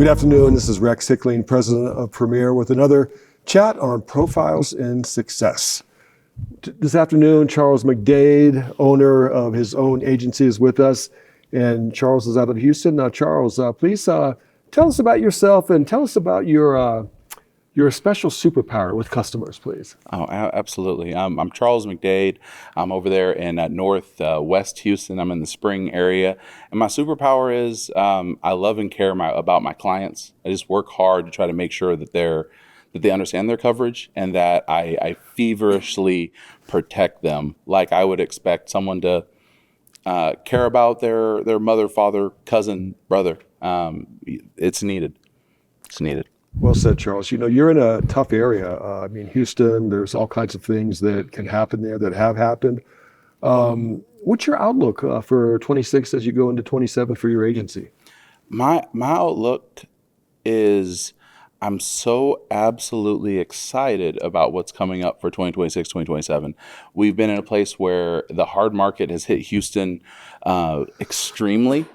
Good afternoon. This is Rex Hickling, president of Premier, with another chat on profiles in success. This afternoon, Charles McDade, owner of his own agency, is with us, and Charles is out of Houston. Charles, please tell us about yourself and tell us about your special superpower with customers, please. Oh, absolutely. I'm Charles McDade. I'm over there in northwest Houston. I'm in the Spring area. And my superpower is I love and care about my clients. I just work hard to try to make sure that they understand their coverage and that I feverishly protect them like I would expect someone to care about their mother, father, cousin, brother. It's needed. It's needed. Well said, Charles. You know, you're in a tough area. Houston, there's all kinds of things that can happen there that have happened. What's your outlook for 26 as you go into 27 for your agency? My outlook is I'm so absolutely excited about what's coming up for 2026, 2027. We've been in a place where the hard market has hit Houston extremely,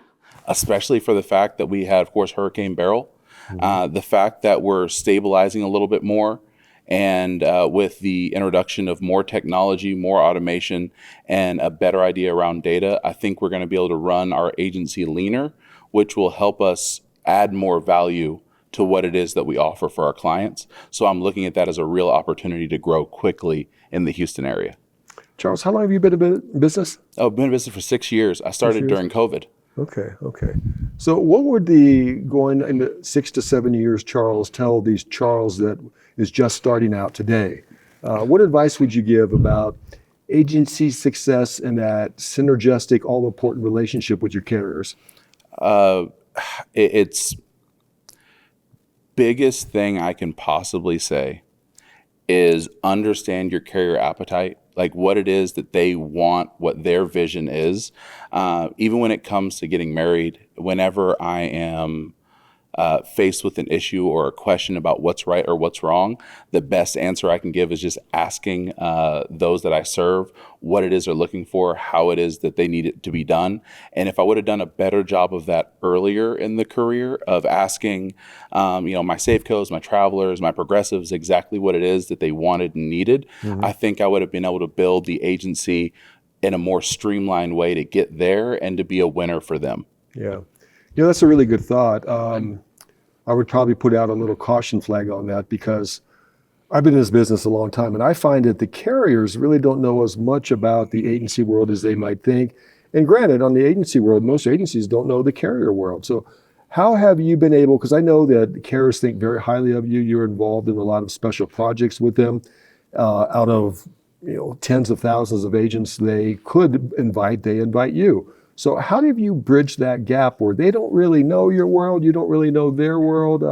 especially for the fact that we had, of course, Hurricane Beryl. The fact that we're stabilizing a little bit more, and with the introduction of more technology, more automation, and a better idea around data, I think we're going to be able to run our agency leaner, which will help us add more value to what it is that we offer for our clients. So I'm looking at that as a real opportunity to grow quickly in the Houston area. Charles, how long have you been in business? Oh, I've been in business for 6 years. I started during COVID. Okay. So what would the going into 6 to 7 years, Charles, tell these Charles that is just starting out today? What advice would you give about agency success and that synergistic, all-important relationship with your carriers? It's biggest thing I can possibly say is understand your carrier appetite, like what it is that they want, what their vision is. Even when it comes to getting married, whenever I am faced with an issue or a question about what's right or what's wrong, the best answer I can give is just asking those that I serve what it is they're looking for, how it is that they need it to be done. And if I would have done a better job of that earlier in the career of asking, my Safecos, my Travelers, my Progressives, exactly what it is that they wanted and needed, I think I would have been able to build the agency in a more streamlined way to get there and to be a winner for them. Yeah, that's a really good thought. I would probably put out a little caution flag on that because I've been in this business a long time, and I find that the carriers really don't know as much about the agency world as they might think. And granted, on the agency world, most agencies don't know the carrier world. So how have you been able, because I know that the carriers think very highly of you. You're involved in a lot of special projects with them. Out of tens of thousands of agents they could invite, they invite you. So how have you bridged that gap where they don't really know your world, you don't really know their world?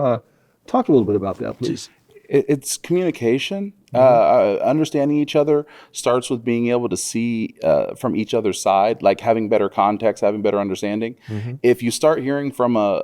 Talk a little bit about that, please. It's communication. Understanding each other starts with being able to see from each other's side, like having better context, having better understanding. If you start hearing from a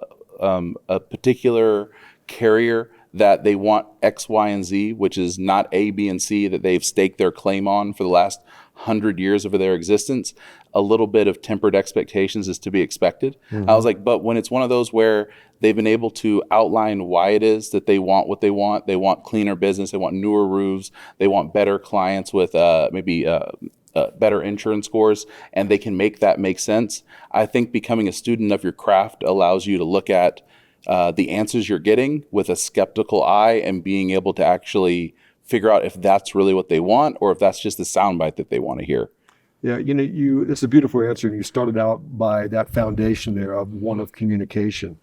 particular carrier that they want X, Y, and Z, which is not A, B, and C that they've staked their claim on for the last 100 years of their existence, a little bit of tempered expectations is to be expected. I was like, but when it's one of those where they've been able to outline why it is that they want cleaner business, they want newer roofs, they want better clients with better insurance scores, and they can make that make sense. I think becoming a student of your craft allows you to look at the answers you're getting with a skeptical eye and being able to actually figure out if that's really what they want or if that's just the soundbite that they want to hear. Yeah, it's a beautiful answer. And you started out by that foundation there of one of communication.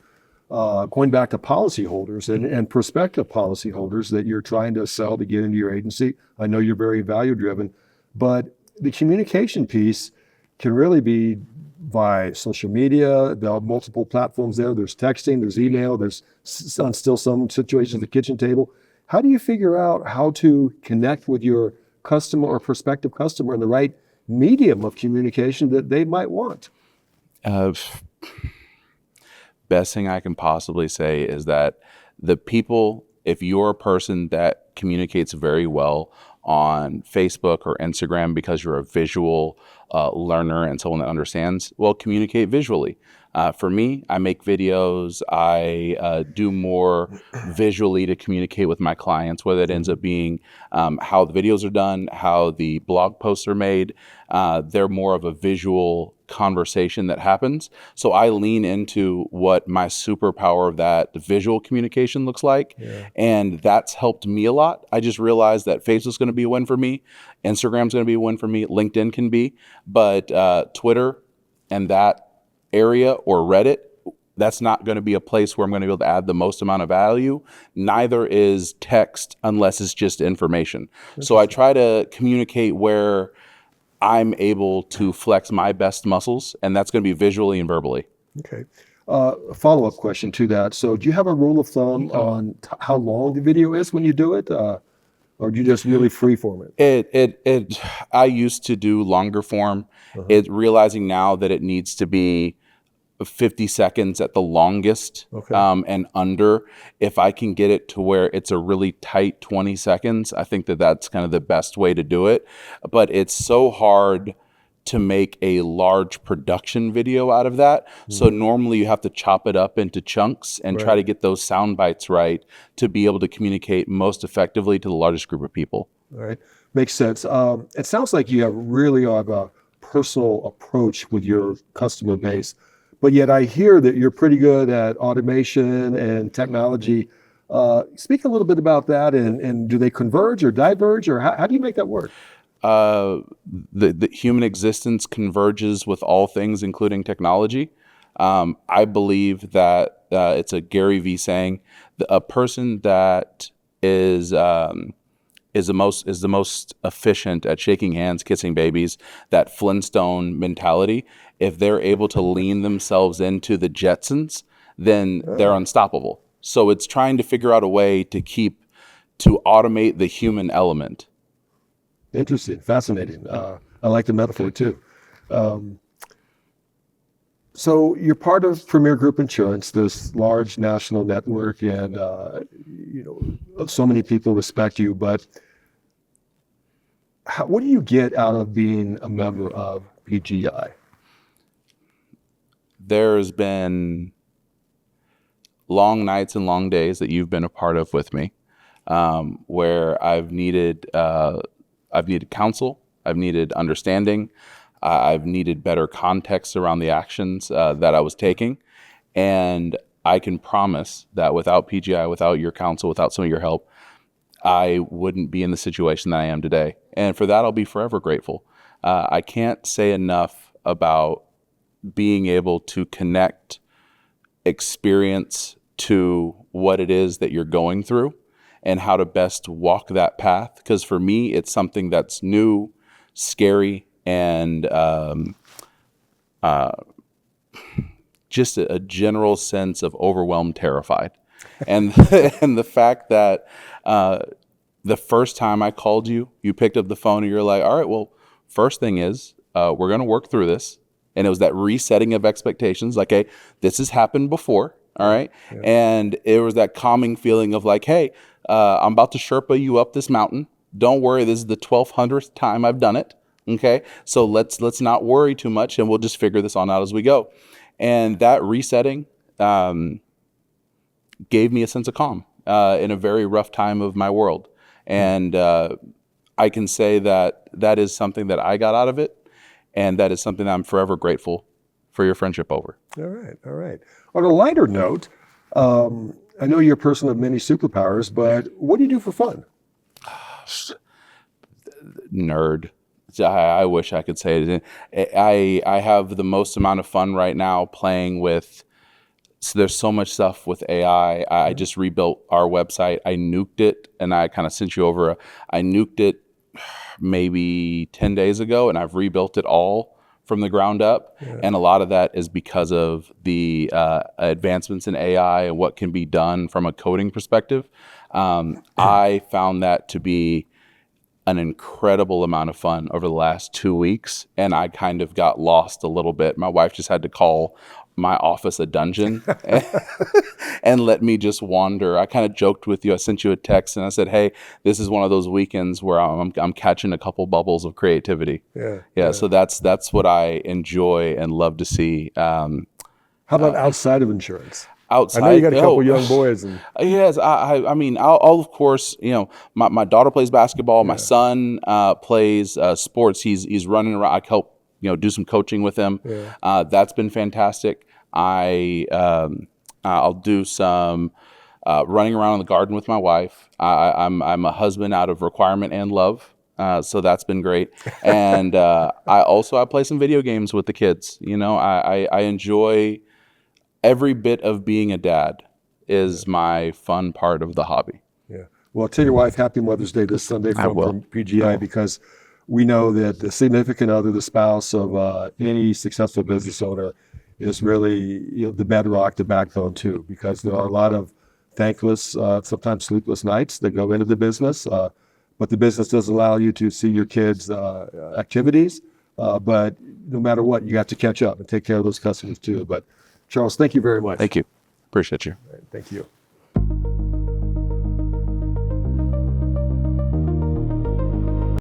Going back to policyholders and prospective policyholders that you're trying to sell to get into your agency. I know you're very value driven, but the communication piece can really be by social media. There are multiple platforms there. There's texting, there's email, there's still some situations at the kitchen table. How do you figure out how to connect with your customer or prospective customer in the right medium of communication that they might want? Best thing I can possibly say is that the people, if you're a person that communicates very well on Facebook or Instagram because you're a visual learner and someone that understands, well, communicate visually. For me, I make videos. I do more visually to communicate with my clients, whether it ends up being how the videos are done, how the blog posts are made. They're more of a visual conversation that happens. So I lean into what my superpower of that visual communication looks like. Yeah. And that's helped me a lot. I just realized that Facebook's going to be a win for me. Instagram's going to be a win for me. LinkedIn can be. But Twitter and that area or Reddit, that's not going to be a place where I'm going to be able to add the most amount of value. Neither is text unless it's just information. So I try to communicate where I'm able to flex my best muscles, and that's going to be visually and verbally. Okay. A follow-up question to that. So do you have a rule of thumb on how long the video is when you do it? Or do you just really freeform it? I used to do longer form. Realizing now that it needs to be 50 seconds at the longest, and under. If I can get it to where it's a really tight 20 seconds, I think that that's kind of the best way to do it. But it's so hard to make a large production video out of that. So normally you have to chop it up into chunks and try to get those sound bites right to be able to communicate most effectively to the largest group of people. All right. Makes sense. It sounds like you really have a personal approach with your customer base, but yet I hear that you're pretty good at automation and technology. Speak a little bit about that, and do they converge or diverge, or how do you make that work? The human existence converges with all things, including technology. I believe that it's a Gary Vee saying, a person that is the most efficient at shaking hands, kissing babies, that Flintstone mentality. If they're able to lean themselves into the Jetsons, then they're unstoppable. So it's trying to figure out a way to automate the human element. Interesting, fascinating. I like the metaphor too. So you're part of Premier Group Insurance, this large national network, and so many people respect you. But what do you get out of being a member of PGI? There's been long nights and long days that you've been a part of with me, where I've needed counsel, I've needed understanding, I've needed better context around the actions that I was taking. And I can promise that without PGI, without your counsel, without some of your help, I wouldn't be in the situation that I am today. And for that, I'll be forever grateful. I can't say enough about being able to connect experience to what it is that you're going through and how to best walk that path. Because for me, it's something that's new, scary, and just a general sense of overwhelmed, terrified. And and the fact that the first time I called you, you picked up the phone and you're like, all right, well, first thing is we're going to work through this. And it was that resetting of expectations, like, hey, this has happened before, all right? Yeah. And it was that calming feeling of like, hey, I'm about to Sherpa you up this mountain. Don't worry, this is the 1200th time I've done it, okay? So let's not worry too much, and we'll just figure this on out as we go. And that resetting gave me a sense of calm in a very rough time of my world. And I can say that is something that I got out of it. And that is something that I'm forever grateful for your friendship over. All right, all right. On a lighter note, I know you're a person of many superpowers, but what do you do for fun? Nerd. I wish I could say it. I have the most amount of fun right now playing with. So there's so much stuff with AI. I just rebuilt our website. I nuked it, and I kind of sent you over. I nuked it maybe 10 days ago, and I've rebuilt it all from the ground up. Yeah. And a lot of that is because of the advancements in AI and what can be done from a coding perspective. I found that to be an incredible amount of fun over the last 2 weeks, and I kind of got lost a little bit. My wife just had to call my office a dungeon and let me just wander. I kind of joked with you. I sent you a text and I said, "Hey, this is one of those weekends where I'm catching a couple bubbles of creativity." Yeah. So that's what I enjoy and love to see. How about outside of insurance? Outside, I know you got a couple young boys. And yes, I mean, I'll of course, my daughter plays basketball. My son plays sports. He's running around. I help do some coaching with him. That's been fantastic. I'll do some running around in the garden with my wife. I'm a husband out of requirement and love. So that's been great. And I play some video games with the kids. I enjoy every bit of being a dad is my fun part of the hobby. Yeah. Well, tell your wife Happy Mother's Day this Sunday from PGI, because we know that the significant other, the spouse of any successful business owner, is really the bedrock, the backbone too, because there are a lot of thankless, sometimes sleepless nights that go into the business. But the business does allow you to see your kids' activities. But no matter what, you have to catch up and take care of those customers too. But Charles, thank you very much. Thank you. Appreciate you. Thank you.